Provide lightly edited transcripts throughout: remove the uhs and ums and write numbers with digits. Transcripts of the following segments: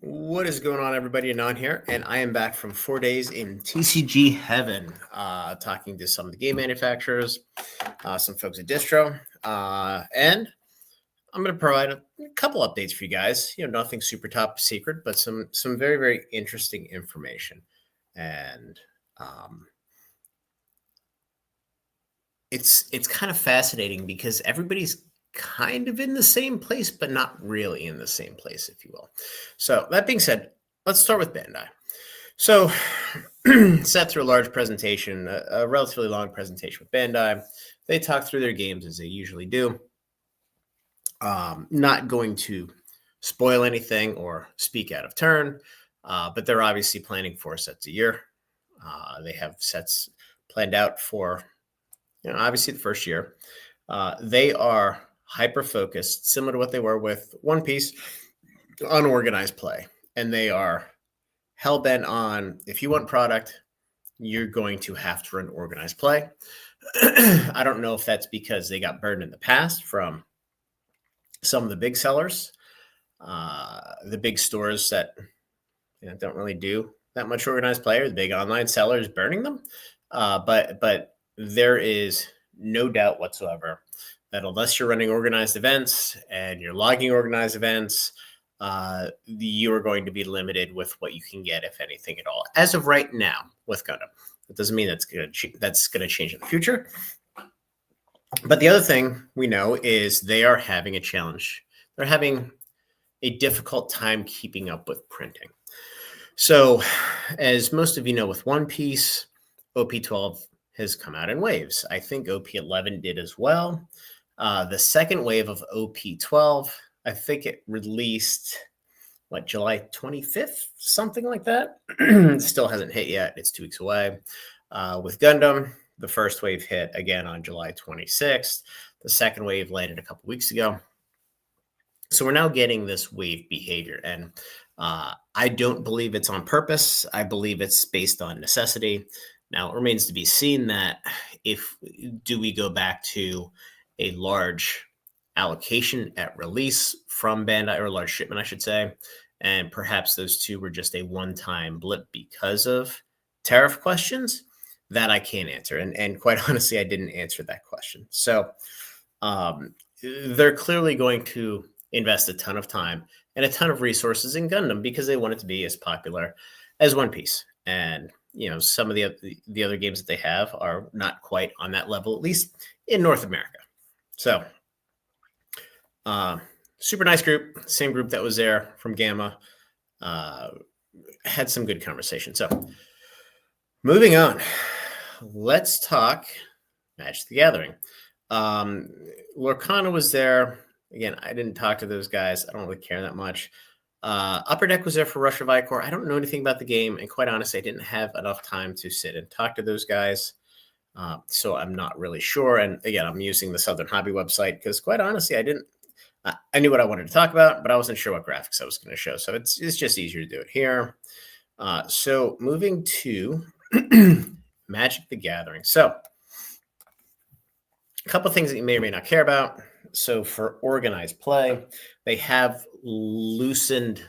What is going on, everybody? Anon here, and I am back from 4 days in TCG Heaven, talking to some of the game manufacturers, some folks at Distro, and I'm going to provide a couple updates for you guys. Nothing super top secret, but some very very interesting information, and it's kind of fascinating because everybody's kind of in the same place, but not really in the same place, if you will. So that being said, let's start with Bandai. So sat through a large presentation, a relatively long presentation with Bandai. They talk through their games as they usually do. Not going to spoil anything or speak out of turn, but they're obviously planning 4 sets a year. They have sets planned out for, obviously the first year. They are hyper-focused, similar to what they were with One Piece, on organized play. And they are hell-bent on, if you want product, you're going to have to run organized play. I don't know if that's because they got burned in the past from some of the big sellers, the big stores that don't really do that much organized play, or the big online sellers burning them. But there is no doubt whatsoever that unless you're running organized events and you're logging organized events, you are going to be limited with what you can get, if anything at all. As of right now, with Gundam, that doesn't mean that's going to change in the future. But the other thing we know is they are having a challenge. They're having a difficult time keeping up with printing. So, as most of you know, with One Piece, OP12 has come out in waves. I think OP11 did as well. The second wave of OP12, I think it released, July 25th, something like that. Still hasn't hit yet. It's 2 weeks away. With Gundam, the first wave hit again on July 26th. The second wave landed a couple weeks ago. So we're now getting this wave behavior. And I don't believe it's on purpose. I believe it's based on necessity. Now, it remains to be seen that do we go back to a large allocation at release from Bandai, or a large shipment, I should say, and perhaps those two were just a one-time blip because of tariff questions that I can't answer. And quite honestly, I didn't answer that question. So they're clearly going to invest a ton of time and a ton of resources in Gundam because they want it to be as popular as One Piece. And some of the other games that they have are not quite on that level, at least in North America. So, super nice group, same group that was there from Gamma, had some good conversation. So, moving on, let's talk Magic the Gathering. Lorcana was there. Again, I didn't talk to those guys. I don't really care that much. Upper Deck was there for Russia Vicor. I don't know anything about the game, and quite honestly, I didn't have enough time to sit and talk to those guys. So I'm not really sure. And again, I'm using the Southern Hobby website because quite honestly, I knew what I wanted to talk about, but I wasn't sure what graphics I was going to show. So it's just easier to do it here. So moving to Magic the Gathering. So a couple of things that you may or may not care about. So for organized play, they have loosened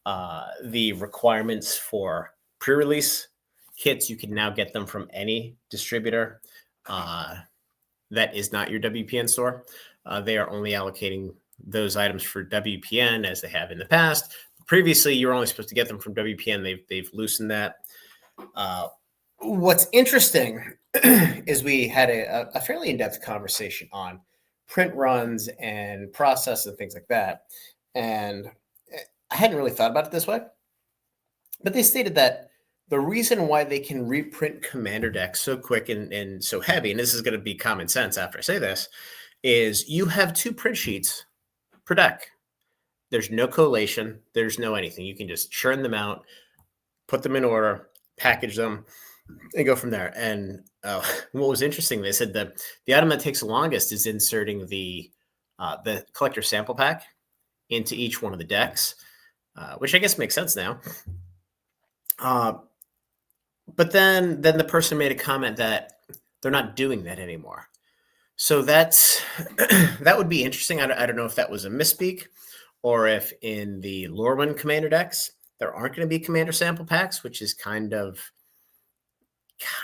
the requirements for pre-release kits. You can now get them from any distributor that is not your WPN store. They are only allocating those items for WPN as they have in the past. Previously, you were only supposed to get them from WPN. They've loosened that. What's interesting is we had a fairly in-depth conversation on print runs and process and things like that. And I hadn't really thought about it this way, but they stated that the reason why they can reprint commander decks so quick and so heavy, and this is going to be common sense after I say this, is you have 2 print sheets per deck. There's no collation. There's no anything. You can just churn them out, put them in order, package them, and go from there. And what was interesting, they said that the item that takes the longest is inserting the collector sample pack into each one of the decks, which I guess makes sense now. But then the person made a comment that they're not doing that anymore. So that would be interesting. I don't know if that was a misspeak or if in the Lorwyn Commander decks, there aren't going to be Commander sample packs, which is kind of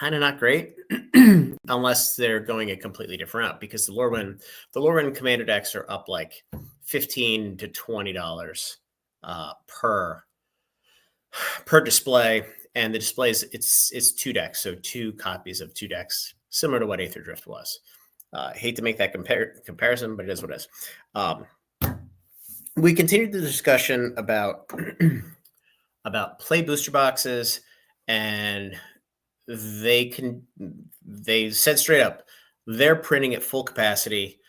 not great unless they're going a completely different route, because the Lorwyn Commander decks are up like $15 to $20 per display, and the displays it's 2 decks, so 2 copies of 2 decks, similar to what Aether Drift was. Hate to make that comparison, but it is what it is. We continued the discussion about play booster boxes, and they said straight up they're printing at full capacity.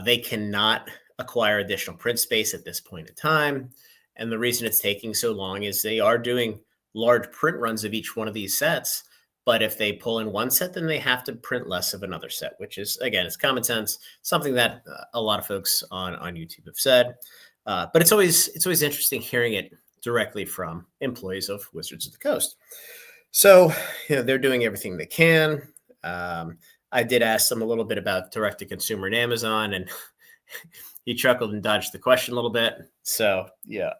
They cannot acquire additional print space at this point in time. And the reason it's taking so long is they are doing large print runs of each one of these sets. But if they pull in one set, then they have to print less of another set, which is, again, it's common sense, something that a lot of folks on YouTube have said. But it's always interesting hearing it directly from employees of Wizards of the Coast. So, they're doing everything they can. I did ask them a little bit about direct-to-consumer and Amazon, and he chuckled and dodged the question a little bit. So, yeah,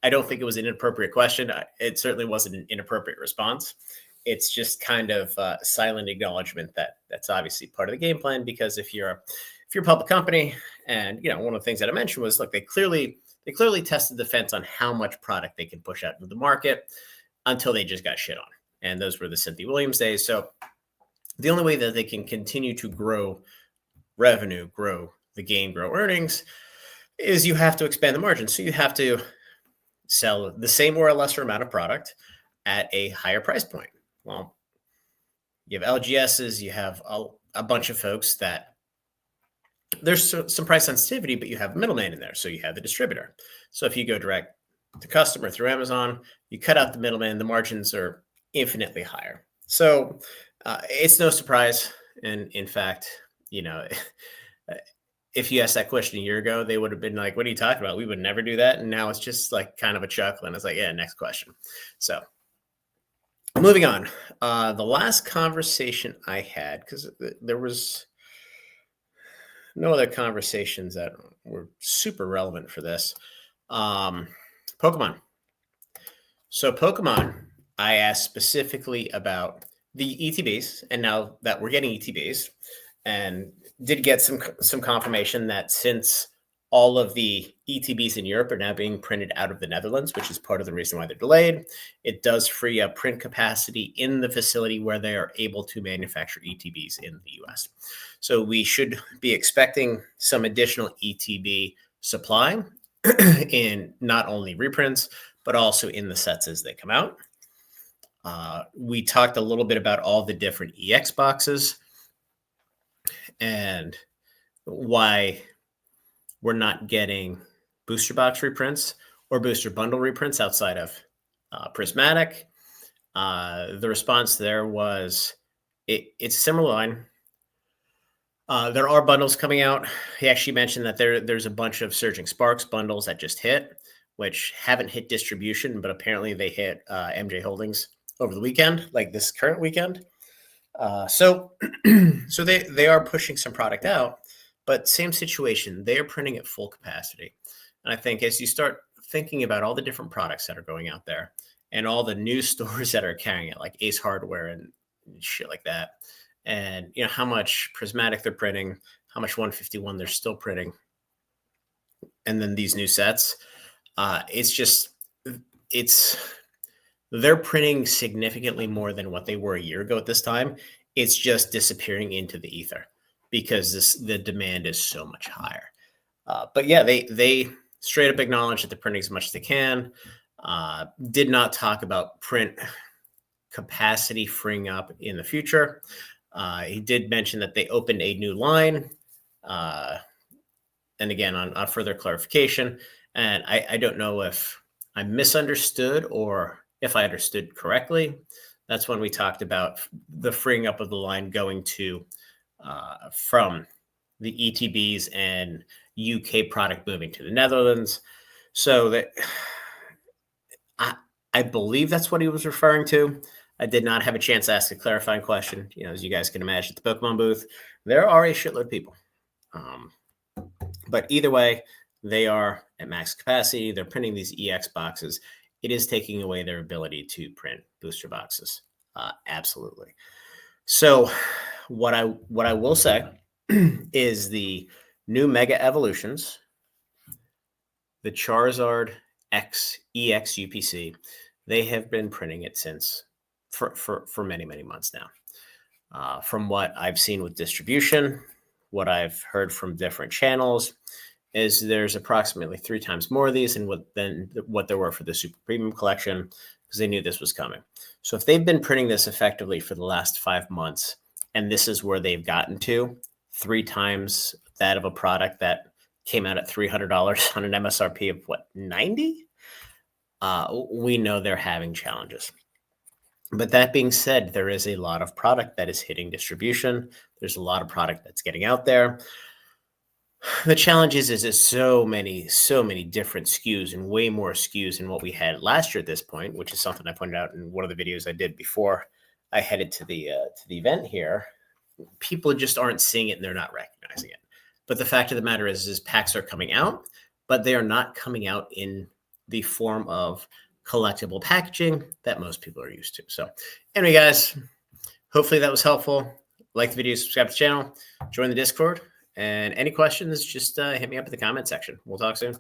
I don't think it was an inappropriate question. It certainly wasn't an inappropriate response. It's just kind of silent acknowledgement that that's obviously part of the game plan, because if you're a public company, and one of the things that I mentioned was, look, they clearly tested the fence on how much product they can push out into the market until they just got shit on. And those were the Cynthia Williams days. So the only way that they can continue to grow revenue, grow the game, grow earnings, is you have to expand the margin. So you have to sell the same or a lesser amount of product at a higher price point. Well, you have LGSs, you have a bunch of folks that there's some price sensitivity, but you have a middleman in there. So you have the distributor. So if you go direct to customer through Amazon, you cut out the middleman, the margins are infinitely higher. So it's no surprise. And in fact, if you asked that question a year ago, they would have been like, what are you talking about? We would never do that. And now it's just like kind of a chuckle. And it's like, yeah, next question. So moving on. The last conversation I had, because there was no other conversations that were super relevant for this. Pokemon. So Pokemon, I asked specifically about the ETBs, and now that we're getting ETBs, and did get some confirmation that since all of the ETBs in Europe are now being printed out of the Netherlands, which is part of the reason why they're delayed, it does free up print capacity in the facility where they are able to manufacture ETBs in the US. So we should be expecting some additional ETB supply in not only reprints, but also in the sets as they come out. We talked a little bit about all the different EX boxes and why we're not getting booster box reprints or booster bundle reprints outside of Prismatic. The response there was it's a similar line. There are bundles coming out. He actually mentioned that there's a bunch of Surging Sparks bundles that just hit, which haven't hit distribution, but apparently they hit MJ Holdings over the weekend, like this current weekend. So they are pushing some product out, but same situation. They are printing at full capacity. And I think as you start thinking about all the different products that are going out there and all the news stores that are carrying it, like Ace Hardware and shit like that, and how much Prismatic they're printing, how much 151 they're still printing, and then these new sets, they're printing significantly more than what they were a year ago at this time. It's just disappearing into the ether because the demand is so much higher. But yeah, they straight up acknowledge that they're printing as much as they can. Did not talk about print capacity freeing up in the future. He did mention that they opened a new line. And again, on further clarification, and I don't know if I misunderstood or if I understood correctly. That's when we talked about the freeing up of the line going to from the ETBs and UK product moving to the Netherlands. So that I believe that's what he was referring to. I did not have a chance to ask a clarifying question. As you guys can imagine, at the Pokemon booth, there are a shitload of people. But either way, they are at max capacity. They're printing these EX boxes. It is taking away their ability to print booster boxes. Absolutely. So what I will say is the new Mega Evolutions, the Charizard X EX UPC, they have been printing it since for many months now. From what I've seen with distribution, what I've heard from different channels is there's approximately 3 times more of these than what there were for the Super Premium collection, because they knew this was coming. So if they've been printing this effectively for the last 5 months, and this is where they've gotten to, 3 times that of a product that came out at $300 on an MSRP of what, 90? We know they're having challenges. But that being said, there is a lot of product that is hitting distribution. There's a lot of product that's getting out there. The challenge is there's so many different SKUs and way more SKUs than what we had last year at this point, which is something I pointed out in one of the videos I did before I headed to the event here. People just aren't seeing it and they're not recognizing it. But the fact of the matter is packs are coming out, but they are not coming out in the form of collectible packaging that most people are used to. So anyway, guys, hopefully that was helpful. Like the video, subscribe to the channel, join the Discord, and any questions, just hit me up in the comment section. We'll talk soon.